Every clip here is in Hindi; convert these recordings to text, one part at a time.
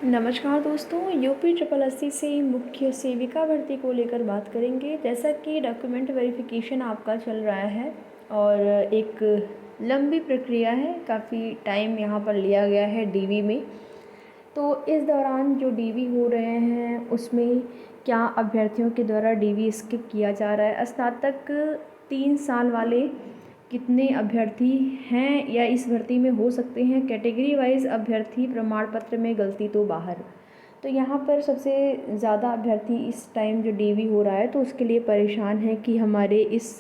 नमस्कार दोस्तों, यूपी ट्रिपल एससी से मुख्य सेविका भर्ती को लेकर बात करेंगे। जैसा कि डॉक्यूमेंट वेरिफिकेशन आपका चल रहा है और एक लंबी प्रक्रिया है, काफ़ी टाइम यहाँ पर लिया गया है डीवी में। तो इस दौरान जो डीवी हो रहे हैं उसमें क्या अभ्यर्थियों के द्वारा डीवी स्किप किया जा रहा है, स्नातक 3 साल वाले कितने अभ्यर्थी हैं या इस भर्ती में हो सकते हैं, कैटेगरी वाइज अभ्यर्थी प्रमाण पत्र में गलती तो बाहर। तो यहाँ पर सबसे ज़्यादा अभ्यर्थी इस टाइम जो डीवी हो रहा है तो उसके लिए परेशान है कि हमारे इस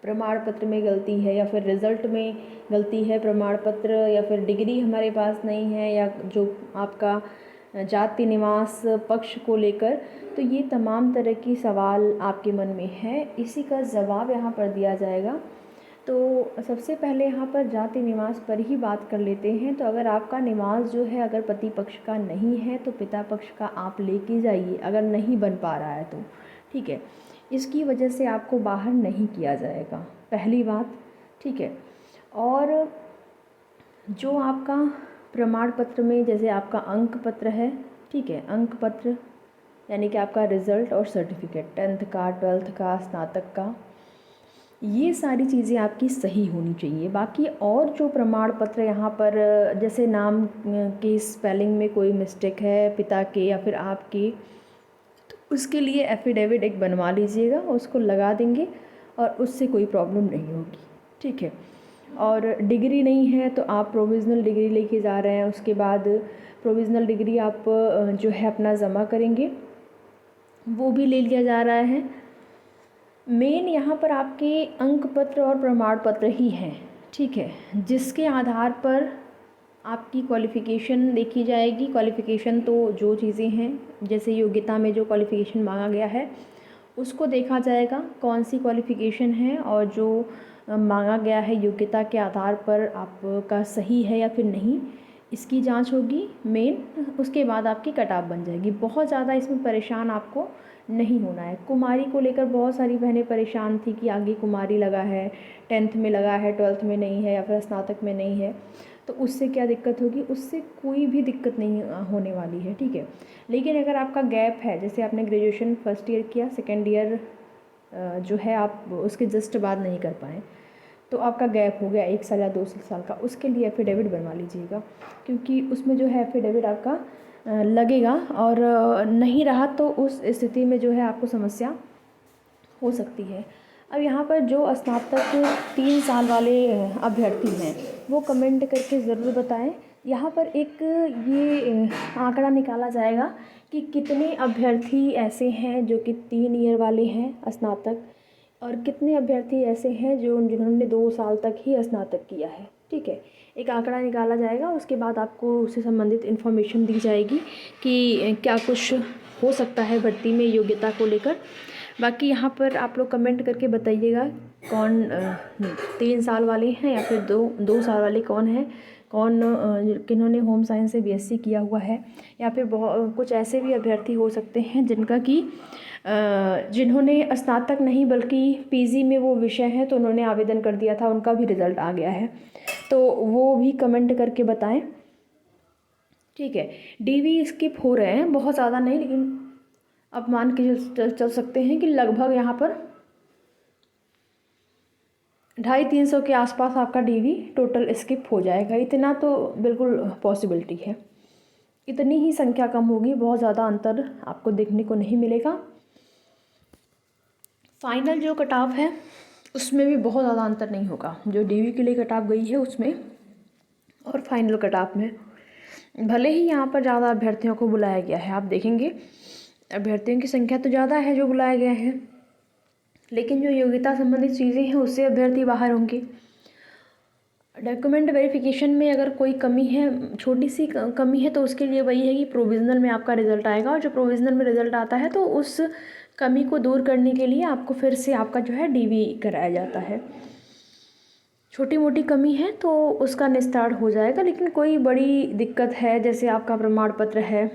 प्रमाण पत्र में गलती है या फिर रिज़ल्ट में गलती है, प्रमाण पत्र या फिर डिग्री हमारे पास नहीं है, या जो आपका जाति निवास पक्ष को लेकर। तो ये तमाम तरह की सवाल आपके मन में है, इसी का जवाब यहाँ पर दिया जाएगा। तो सबसे पहले यहाँ पर जाति निवास पर ही बात कर लेते हैं। तो अगर आपका निवास जो है अगर पति पक्ष का नहीं है तो पिता पक्ष का आप लेके जाइए, अगर नहीं बन पा रहा है तो ठीक है। इसकी वजह से आपको बाहर नहीं किया जाएगा, पहली बात, ठीक है। और जो आपका प्रमाण पत्र में जैसे आपका अंक पत्र है, ठीक है, अंक पत्र यानी कि आपका रिज़ल्ट और सर्टिफिकेट 10th का, 12th का, स्नातक का, ये सारी चीज़ें आपकी सही होनी चाहिए। बाकी और जो प्रमाण पत्र यहाँ पर जैसे नाम के स्पेलिंग में कोई मिस्टेक है पिता के या फिर आपके, तो उसके लिए एफिडेविट एक बनवा लीजिएगा, उसको लगा देंगे और उससे कोई प्रॉब्लम नहीं होगी, ठीक है। और डिग्री नहीं है तो आप प्रोविज़नल डिग्री लेके जा रहे हैं, उसके बाद प्रोविज़नल डिग्री आप जो है अपना ज़मा करेंगे, वो भी ले लिया जा रहा है। मेन यहाँ पर आपके अंक पत्र और प्रमाण पत्र ही हैं, ठीक है, जिसके आधार पर आपकी क्वालिफ़िकेशन देखी जाएगी। क्वालिफ़िकेशन तो जो चीज़ें हैं, जैसे योग्यता में जो क्वालिफ़िकेशन मांगा गया है उसको देखा जाएगा कौन सी क्वालिफ़िकेशन है, और जो मांगा गया है योग्यता के आधार पर आपका सही है या फिर नहीं, इसकी जांच होगी मेन। उसके बाद आपकी कट ऑफ बन जाएगी। बहुत ज़्यादा इसमें परेशान आपको नहीं होना है। कुमारी को लेकर बहुत सारी बहनें परेशान थी कि आगे कुमारी लगा है, 10th में लगा है, 12th में नहीं है या फिर स्नातक में नहीं है, तो उससे क्या दिक्कत होगी। उससे कोई भी दिक्कत नहीं होने वाली है, ठीक है। लेकिन अगर आपका गैप है, जैसे आपने ग्रेजुएशन फर्स्ट ईयर किया, सेकेंड ईयर जो है आप उसके जस्ट बाद नहीं कर पाए, तो आपका गैप हो गया 1 साल या 2 साल का, उसके लिए एफिडेविट बनवा लीजिएगा, क्योंकि उसमें जो है एफिडेविट आपका लगेगा। और नहीं रहा तो उस स्थिति में जो है आपको समस्या हो सकती है। अब यहाँ पर जो स्नातक 3 साल वाले अभ्यर्थी हैं वो कमेंट करके ज़रूर बताएं। यहाँ पर एक ये आंकड़ा निकाला जाएगा कि कितने अभ्यर्थी ऐसे हैं जो कि 3 ईयर वाले हैं स्नातक, और कितने अभ्यर्थी ऐसे हैं जिन्होंने 2 साल तक ही स्नातक किया है, ठीक है। एक आंकड़ा निकाला जाएगा, उसके बाद आपको उससे संबंधित इन्फॉर्मेशन दी जाएगी कि क्या कुछ हो सकता है भर्ती में योग्यता को लेकर। बाकी यहाँ पर आप लोग कमेंट करके बताइएगा कौन 3 साल वाले हैं या फिर दो साल वाले कौन हैं, कौन किन्होंने होम साइंस से बीएससी किया हुआ है, या फिर बहुत कुछ ऐसे भी अभ्यर्थी हो सकते हैं जिनका कि जिन्होंने स्नातक नहीं बल्कि पीजी में वो विषय है तो उन्होंने आवेदन कर दिया था, उनका भी रिज़ल्ट आ गया है, तो वो भी कमेंट करके बताएं, ठीक है। डीवी स्किप हो रहे हैं, बहुत ज़्यादा नहीं, लेकिन अब मान के चल सकते हैं कि लगभग यहाँ पर 250-300 के आसपास आपका डीवी टोटल स्किप हो जाएगा। इतना तो बिल्कुल पॉसिबिलिटी है, इतनी ही संख्या कम होगी, बहुत ज़्यादा अंतर आपको देखने को नहीं मिलेगा। फाइनल जो कट ऑफ है उसमें भी बहुत ज़्यादा अंतर नहीं होगा, जो डीवी के लिए कट ऑफ गई है उसमें और फाइनल कट ऑफ में। भले ही यहाँ पर ज़्यादा अभ्यर्थियों को बुलाया गया है, आप देखेंगे अभ्यर्थियों की संख्या तो ज़्यादा है जो बुलाए गए हैं, लेकिन जो योग्यता संबंधित चीज़ें हैं उससे अभ्यर्थी बाहर होंगे। डॉक्यूमेंट वेरिफिकेशन में अगर कोई कमी है, छोटी सी कमी है, तो उसके लिए वही है कि प्रोविज़नल में आपका रिज़ल्ट आएगा, और जो प्रोविज़नल में रिज़ल्ट आता है तो उस कमी को दूर करने के लिए आपको फिर से आपका जो है डीवी कराया जाता है। छोटी मोटी कमी है तो उसका निस्तार हो जाएगा, लेकिन कोई बड़ी दिक्कत है जैसे आपका प्रमाण पत्र है,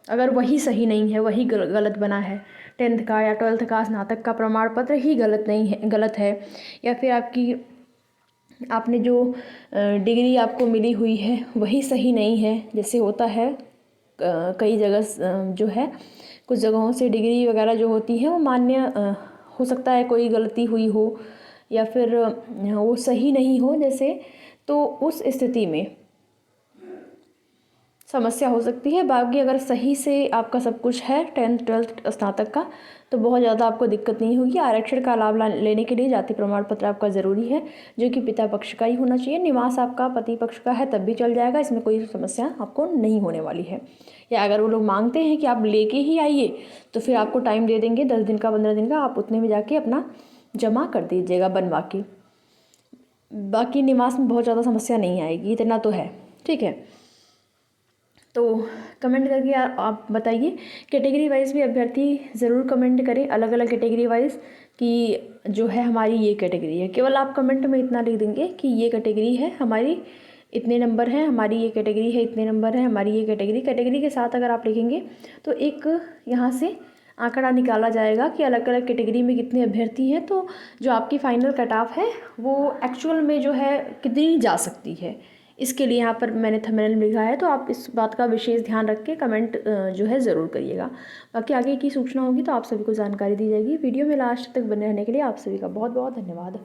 अगर वही सही नहीं है, वही गलत बना है, 10th का या 12th का, स्नातक का प्रमाण पत्र ही गलत नहीं है, गलत है, या फिर आपने जो डिग्री आपको मिली हुई है वही सही नहीं है, जैसे होता है कई जगह जो है कुछ जगहों से डिग्री वगैरह जो होती है वो मान्य हो सकता है कोई गलती हुई हो या फिर वो सही नहीं हो जैसे, तो उस स्थिति में समस्या हो सकती है। बाकी अगर सही से आपका सब कुछ है 10th 12th स्नातक का, तो बहुत ज़्यादा आपको दिक्कत नहीं होगी। आरक्षण का लाभ लेने के लिए जाति प्रमाण पत्र आपका ज़रूरी है, जो कि पिता पक्ष का ही होना चाहिए। निवास आपका पति पक्ष का है तब भी चल जाएगा, इसमें कोई समस्या आपको नहीं होने वाली है। या अगर वो लोग मांगते हैं कि आप लेके ही आइए, तो फिर आपको टाइम दे देंगे 10 दिन का 15 दिन का, आप उतने में जाके अपना जमा कर दीजिएगा बनवा के। बाकी निवास में बहुत ज़्यादा समस्या नहीं आएगी, इतना तो है। ठीक है, तो कमेंट करके आप बताइए। कैटेगरी वाइज भी अभ्यर्थी ज़रूर कमेंट करें, अलग अलग कैटेगरी वाइज कि जो है हमारी ये कैटेगरी है। केवल आप कमेंट में इतना लिख देंगे कि ये कैटेगरी है हमारी, इतने नंबर हैं, हमारी ये कैटेगरी है, इतने नंबर हैं, हमारी ये कैटेगरी के साथ अगर आप लिखेंगे तो एक यहाँ से आंकड़ा निकाला जाएगा कि अलग अलग कैटेगरी में कितने अभ्यर्थी हैं, तो जो आपकी फ़ाइनल कट ऑफ है वो एक्चुअल में जो है कितनी जा सकती है। इसके लिए यहाँ पर मैंने थंबनेल में लिखा है, तो आप इस बात का विशेष ध्यान रख के कमेंट जो है ज़रूर करिएगा। बाकी आगे की सूचना होगी तो आप सभी को जानकारी दी जाएगी। वीडियो में लास्ट तक बने रहने के लिए आप सभी का बहुत बहुत धन्यवाद।